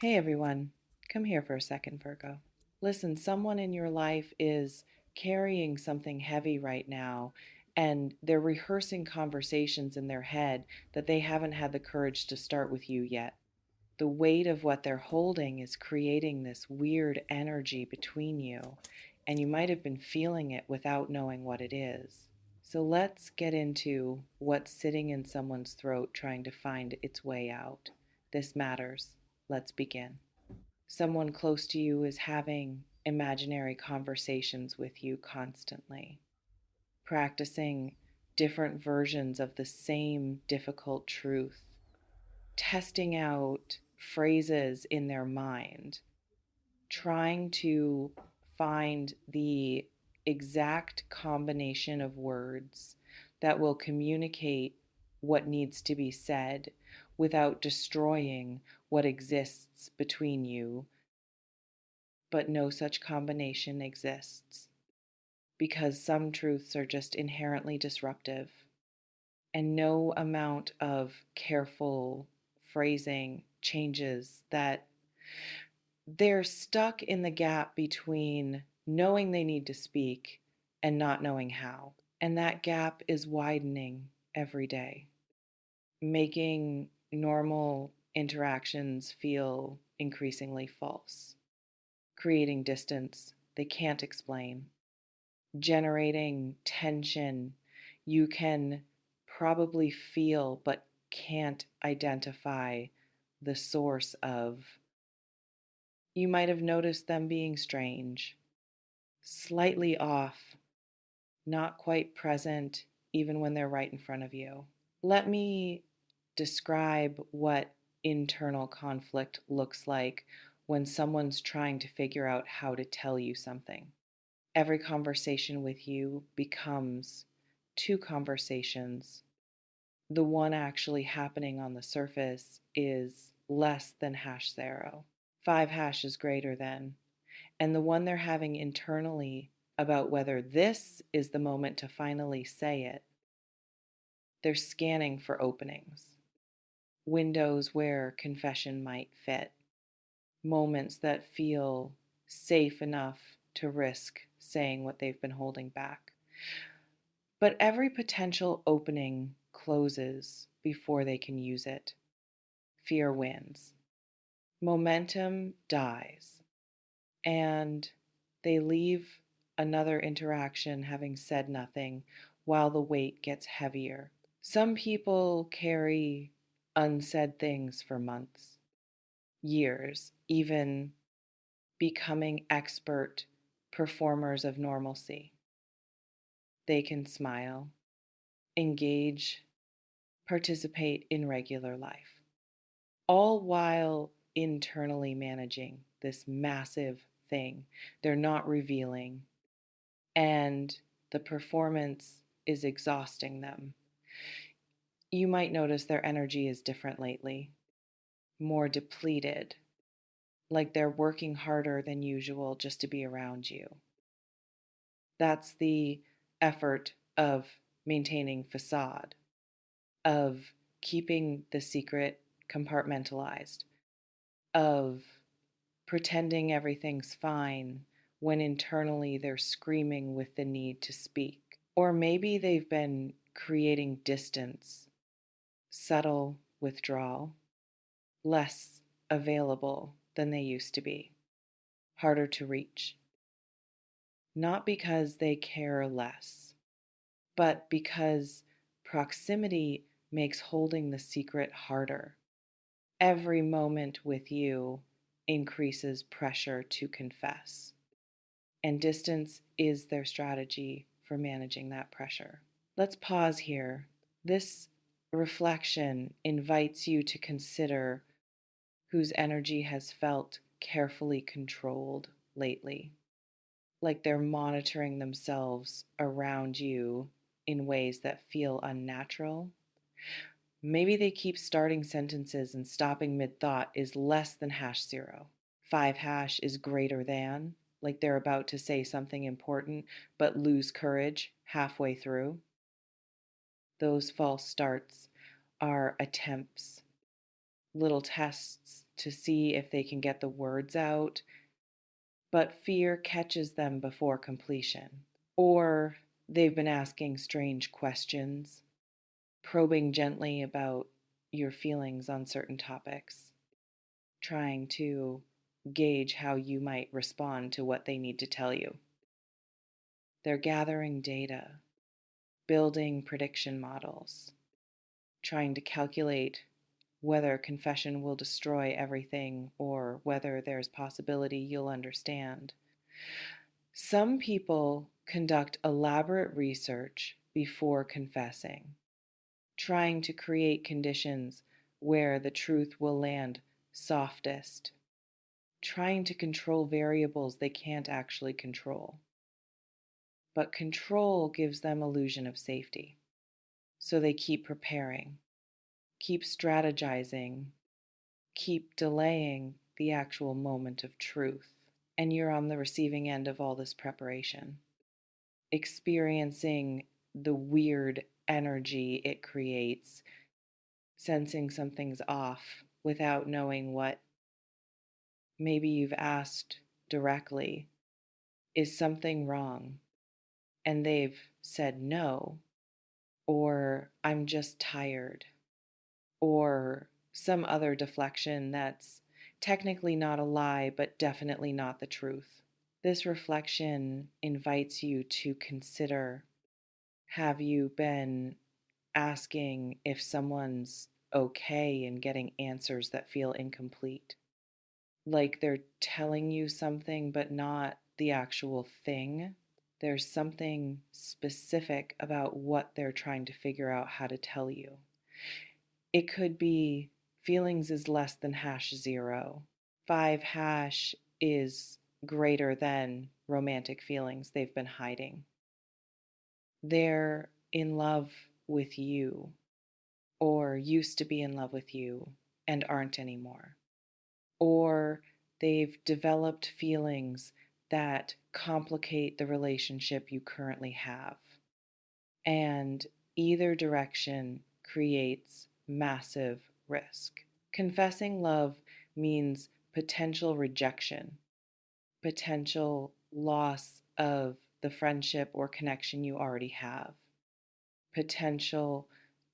Hey everyone, come here for a second, Virgo. Listen, someone in your life is carrying something heavy right now, and they're rehearsing conversations in their head that they haven't had the courage to start with you yet. The weight of what they're holding is creating this weird energy between you, and you might have been feeling it without knowing what it is. So let's get into what's sitting in someone's throat trying to find its way out. This matters. Let's begin. Someone close to you is having imaginary conversations with you constantly, practicing different versions of the same difficult truth, testing out phrases in their mind, trying to find the exact combination of words that will communicate what needs to be said without destroying what exists between you. But no such combination exists because some truths are just inherently disruptive, and no amount of careful phrasing changes that. They're stuck in the gap between knowing they need to speak and not knowing how. And that gap is widening every day, making normal interactions feel increasingly false, creating distance they can't explain, generating tension you can probably feel but can't identify the source of. You might have noticed them being strange, slightly off, not quite present even when they're right in front of you. Let me describe what internal conflict looks like when someone's trying to figure out how to tell you something. Every conversation with you becomes two conversations. The one actually happening on the surface is less than hash zero. 5 hash is greater than. And the one they're having internally about whether this is the moment to finally say it, they're scanning for openings, windows where confession might fit, moments that feel safe enough to risk saying what they've been holding back. But every potential opening closes before they can use it. Fear wins. Momentum dies. And they leave another interaction having said nothing while the weight gets heavier. Some people carry unsaid things for months, years, even becoming expert performers of normalcy. They can smile, engage, participate in regular life, all while internally managing this massive thing they're not revealing, and the performance is exhausting them. You might notice their energy is different lately, more depleted, like they're working harder than usual just to be around you. That's the effort of maintaining facade, of keeping the secret compartmentalized, of pretending everything's fine when internally they're screaming with the need to speak. Or maybe they've been creating distance, subtle withdrawal, less available than they used to be, harder to reach. Not because they care less, but because proximity makes holding the secret harder. Every moment with you increases pressure to confess, and distance is their strategy for managing that pressure. Let's pause here. This reflection invites you to consider whose energy has felt carefully controlled lately, like they're monitoring themselves around you in ways that feel unnatural. Maybe they keep starting sentences and stopping mid thought is less than hash zero. 5 hash is greater than, like they're about to say something important but lose courage halfway through. Those false starts are attempts, little tests to see if they can get the words out, but fear catches them before completion. Or they've been asking strange questions, probing gently about your feelings on certain topics, trying to gauge how you might respond to what they need to tell you. They're gathering data, building prediction models, trying to calculate whether confession will destroy everything or whether there's possibility you'll understand. Some people conduct elaborate research before confessing, trying to create conditions where the truth will land softest, trying to control variables they can't actually control. But control gives them illusion of safety. So they keep preparing, keep strategizing, keep delaying the actual moment of truth. And you're on the receiving end of all this preparation, experiencing the weird energy it creates, sensing something's off without knowing what. Maybe you've asked directly, is something wrong? And they've said no, or I'm just tired, or some other deflection that's technically not a lie, but definitely not the truth. This reflection invites you to consider, have you been asking if someone's okay and getting answers that feel incomplete? Like they're telling you something, but not the actual thing. There's something specific about what they're trying to figure out how to tell you. It could be feelings is less than #0. 5 is greater than romantic feelings they've been hiding. They're in love with you, or used to be in love with you and aren't anymore. Or they've developed feelings that complicate the relationship you currently have. And either direction creates massive risk. Confessing love means potential rejection, potential loss of the friendship or connection you already have, potential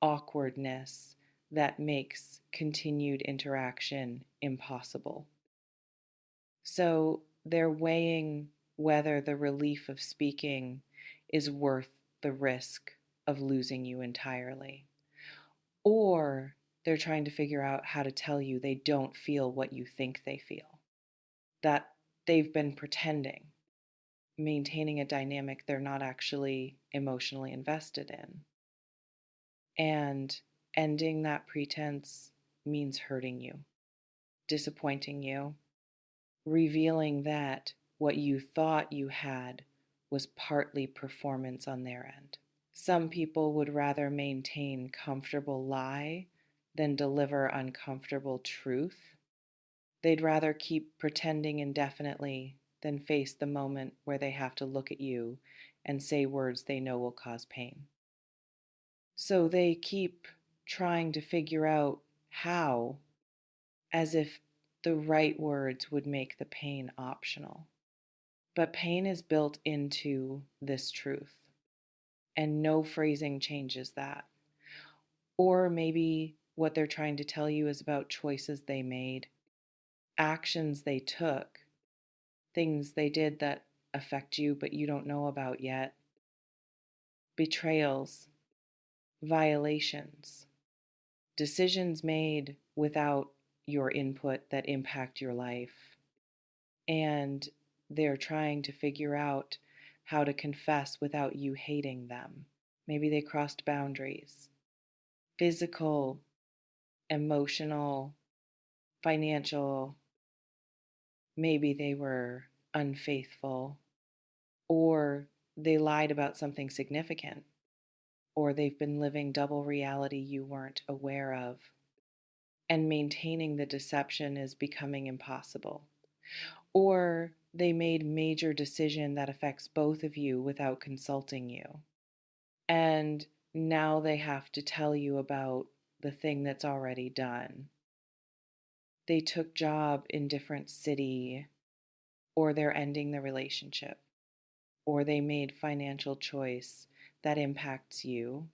awkwardness that makes continued interaction impossible. So they're weighing whether the relief of speaking is worth the risk of losing you entirely. Or they're trying to figure out how to tell you they don't feel what you think they feel, that they've been pretending, maintaining a dynamic they're not actually emotionally invested in. And ending that pretense means hurting you, disappointing you, revealing that what you thought you had was partly performance on their end. Some people would rather maintain comfortable lie than deliver uncomfortable truth. They'd rather keep pretending indefinitely than face the moment where they have to look at you and say words they know will cause pain. So they keep trying to figure out how, as if the right words would make the pain optional. But pain is built into this truth, and no phrasing changes that. Or maybe what they're trying to tell you is about choices they made, actions they took, things they did that affect you but you don't know about yet, betrayals, violations, decisions made without your input that impact your life. And they're trying to figure out how to confess without you hating them. Maybe they crossed boundaries, physical, emotional, financial. Maybe they were unfaithful, or they lied about something significant, or they've been living double reality you weren't aware of. And maintaining the deception is becoming impossible. Or they made major decision that affects both of you without consulting you. And now they have to tell you about the thing that's already done. they took job in different city, or they're ending the relationship, or they made financial choice that impacts you,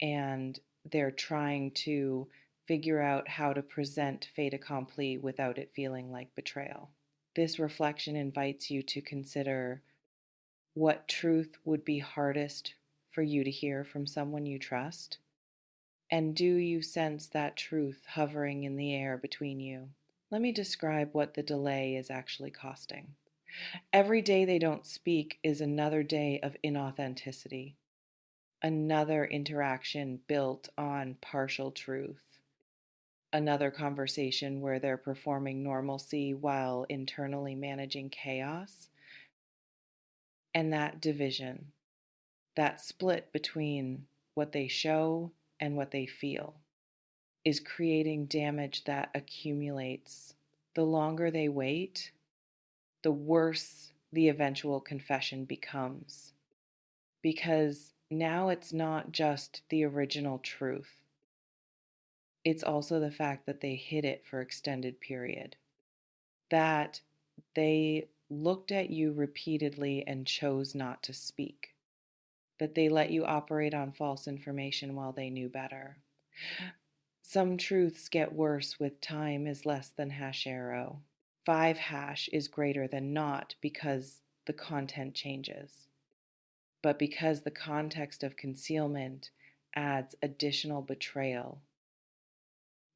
and they're trying to figure out how to present fait accompli without it feeling like betrayal. This reflection invites you to consider what truth would be hardest for you to hear from someone you trust. And do you sense that truth hovering in the air between you? Let me describe what the delay is actually costing. Every day they don't speak is another day of inauthenticity, another interaction built on partial truth, another conversation where they're performing normalcy while internally managing chaos. And that division, that split between what they show and what they feel, is creating damage that accumulates. The longer they wait, the worse the eventual confession becomes. Because now it's not just the original truth, it's also the fact that they hid it for extended period, that they looked at you repeatedly and chose not to speak, that they let you operate on false information while they knew better. Some truths get worse with time is less than hash arrow. 5 hash is greater than not because the content changes, but because the context of concealment adds additional betrayal.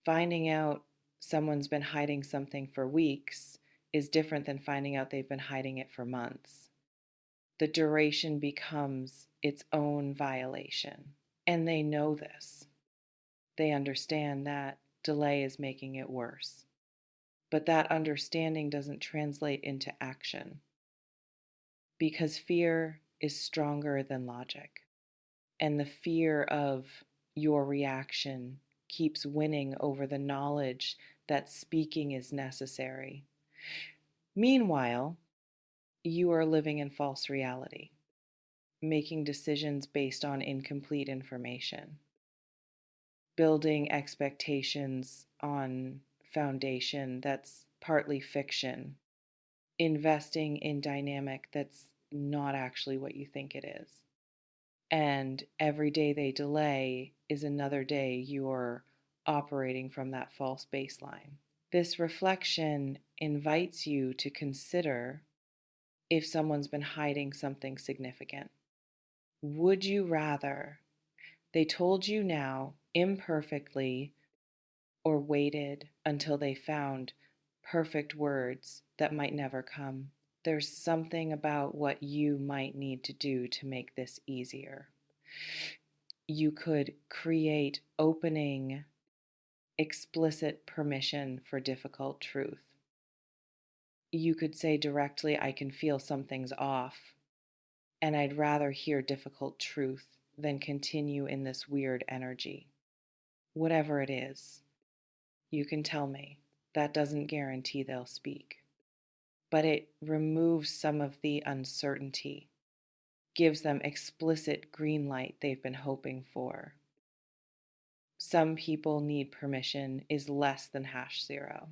Finding out someone's been hiding something for weeks is different than finding out they've been hiding it for months. The duration becomes its own violation, and they know this. They understand that delay is making it worse. But that understanding doesn't translate into action because fear is stronger than logic. And the fear of your reaction keeps winning over the knowledge that speaking is necessary. Meanwhile, you are living in false reality, making decisions based on incomplete information, building expectations on foundation that's partly fiction, investing in dynamic that's not actually what you think it is. And every day they delay is another day you're operating from that false baseline. This reflection invites you to consider if someone's been hiding something significant. Would you rather they told you now imperfectly or waited until they found perfect words that might never come? There's something about what you might need to do to make this easier. You could create opening, explicit permission for difficult truth. You could say directly, I can feel something's off, and I'd rather hear difficult truth than continue in this weird energy. Whatever it is, you can tell me. That doesn't guarantee they'll speak. But it removes some of the uncertainty, gives them explicit green light they've been hoping for. Some people need permission is less than hash 0.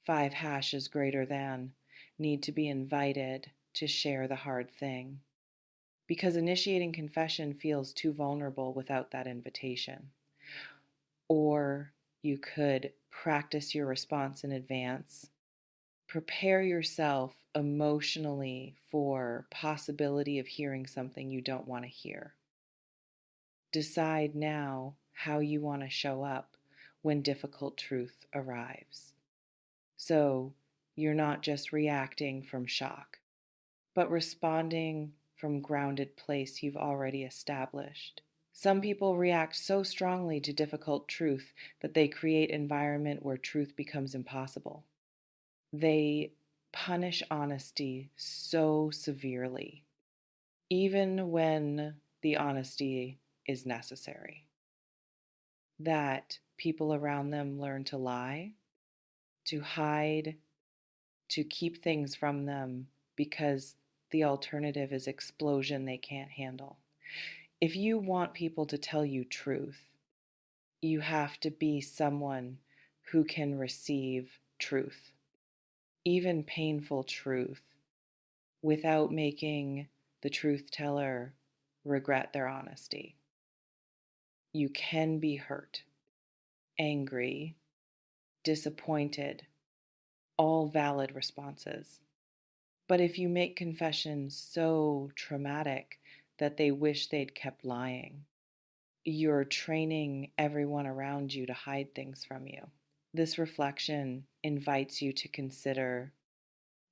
5 hash is greater than need to be invited to share the hard thing. Because initiating confession feels too vulnerable without that invitation. Or you could practice your response in advance. Prepare yourself emotionally for possibility of hearing something you don't want to hear. Decide now how you want to show up when difficult truth arrives. So you're not just reacting from shock, but responding from grounded place you've already established. Some people react so strongly to difficult truth that they create an environment where truth becomes impossible. They punish honesty so severely, even when the honesty is necessary, that people around them learn to lie, to hide, to keep things from them because the alternative is explosion they can't handle. If you want people to tell you truth, you have to be someone who can receive truth, even painful truth, without making the truth teller regret their honesty. You can be hurt, angry, disappointed, all valid responses. But if you make confessions so traumatic that they wish they'd kept lying, you're training everyone around you to hide things from you. This reflection invites you to consider,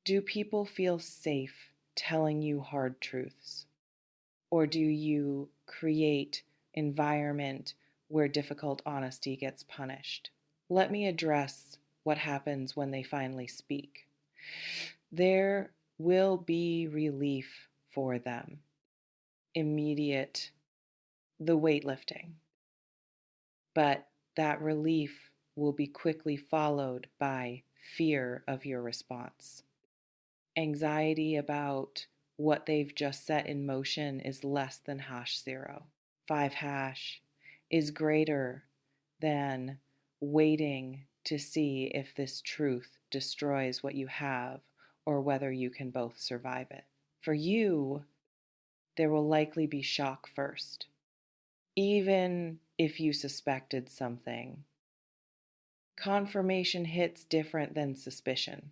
do people feel safe telling you hard truths? Or do you create environment where difficult honesty gets punished? Let me address what happens when they finally speak. There will be relief for them, immediate, the weightlifting. But that relief will be quickly followed by fear of your response. Anxiety about what they've just set in motion is less than #0. 5# is greater than waiting to see if this truth destroys what you have or whether you can both survive it. For you, there will likely be shock first. Even if you suspected something, confirmation hits different than suspicion.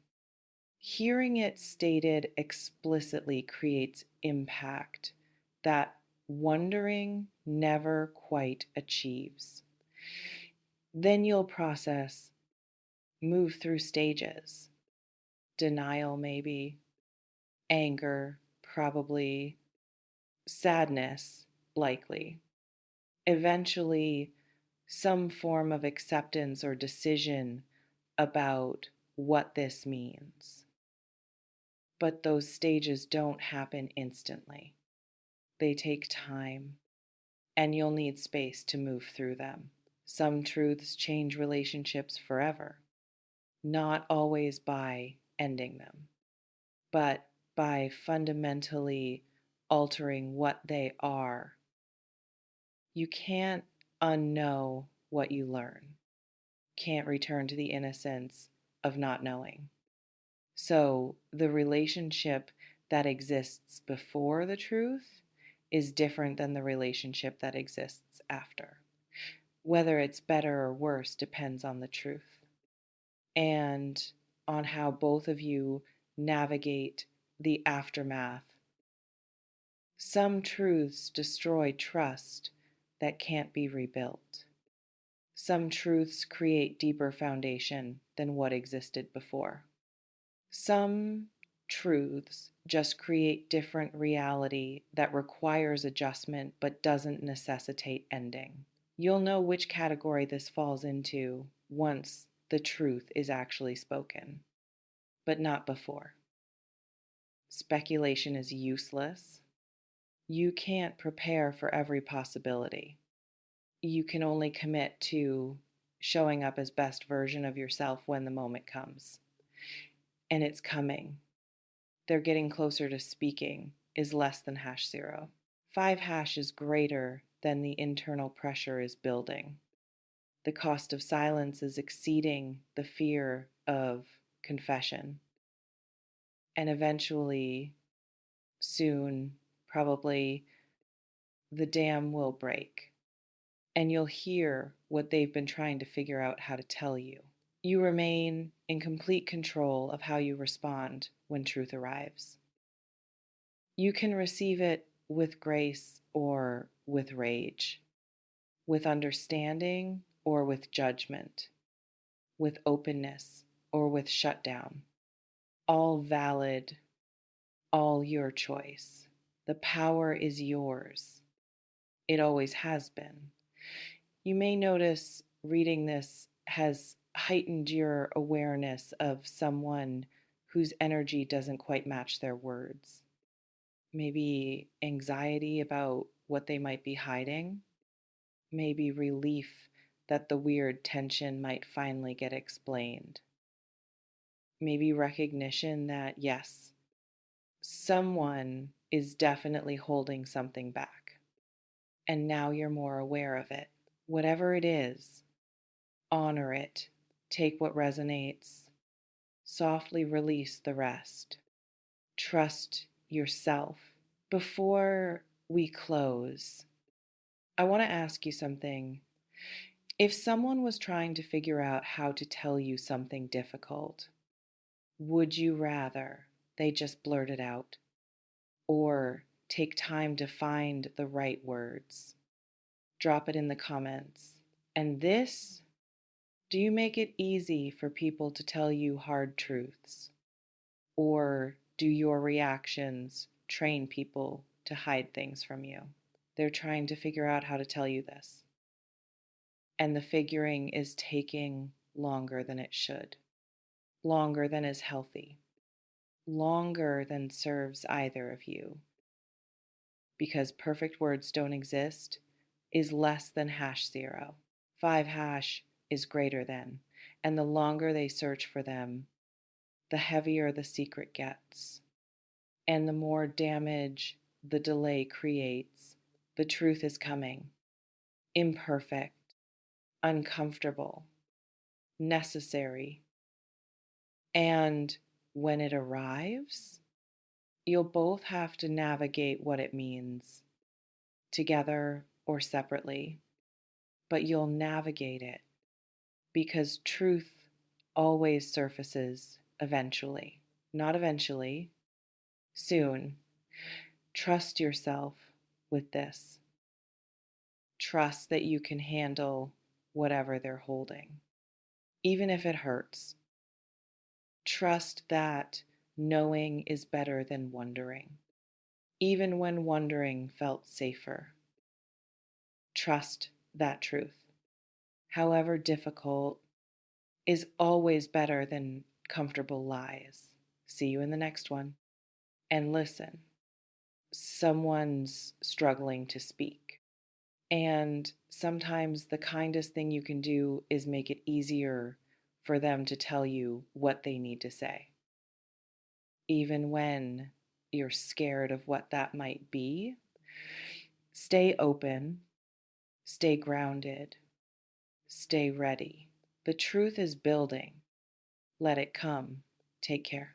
Hearing it stated explicitly creates impact that wondering never quite achieves. Then you'll process, move through stages. Denial, maybe, anger, probably, sadness, likely. Eventually, some form of acceptance or decision about what this means. But those stages don't happen instantly. They take time, and you'll need space to move through them. Some truths change relationships forever, not always by ending them, but by fundamentally altering what they are. You can't unknow what you learn, can't return to the innocence of not knowing. So the relationship that exists before the truth is different than the relationship that exists after. Whether it's better or worse depends on the truth and on how both of you navigate the aftermath. Some truths destroy trust that can't be rebuilt. Some truths create deeper foundation than what existed before. Some truths just create different reality that requires adjustment but doesn't necessitate ending. You'll know which category this falls into once the truth is actually spoken, but not before. Speculation is useless. You can't prepare for every possibility. You can only commit to showing up as best version of yourself when the moment comes. And it's coming. They're getting closer to speaking is less than #0. 5# is greater than the internal pressure is building. The cost of silence is exceeding the fear of confession. And eventually, soon, probably, the dam will break. And you'll hear what they've been trying to figure out how to tell you. You remain in complete control of how you respond when truth arrives. You can receive it with grace or with rage, with understanding or with judgment, with openness or with shutdown. All valid, all your choice. The power is yours. It always has been. You may notice reading this has heightened your awareness of someone whose energy doesn't quite match their words. Maybe anxiety about what they might be hiding, maybe relief that the weird tension might finally get explained, maybe recognition that, yes, someone is definitely holding something back, and now you're more aware of it. Whatever it is, honor it, take what resonates, softly release the rest. Trust yourself. Before we close, I want to ask you something. If someone was trying to figure out how to tell you something difficult, would you rather they just blurt it out or take time to find the right words? Drop it in the comments. And this, do you make it easy for people to tell you hard truths? Or do your reactions train people to hide things from you? They're trying to figure out how to tell you this. And the figuring is taking longer than it should, longer than is healthy, longer than serves either of you. Because perfect words don't exist is less than #0. 5# is greater than. And the longer they search for them, the heavier the secret gets. And the more damage the delay creates. The truth is coming. Imperfect, uncomfortable, necessary. And when it arrives, you'll both have to navigate what it means, together or separately, but you'll navigate it because truth always surfaces eventually. Not eventually, soon. Trust yourself with this. Trust that you can handle whatever they're holding, even if it hurts. Trust that knowing is better than wondering, even when wondering felt safer. Trust that truth, however difficult, is always better than comfortable lies. See you in the next one. And listen, someone's struggling to speak. And sometimes the kindest thing you can do is make it easier for them to tell you what they need to say. Even when you're scared of what that might be, stay open, stay grounded, stay ready. The truth is building. Let it come. Take care.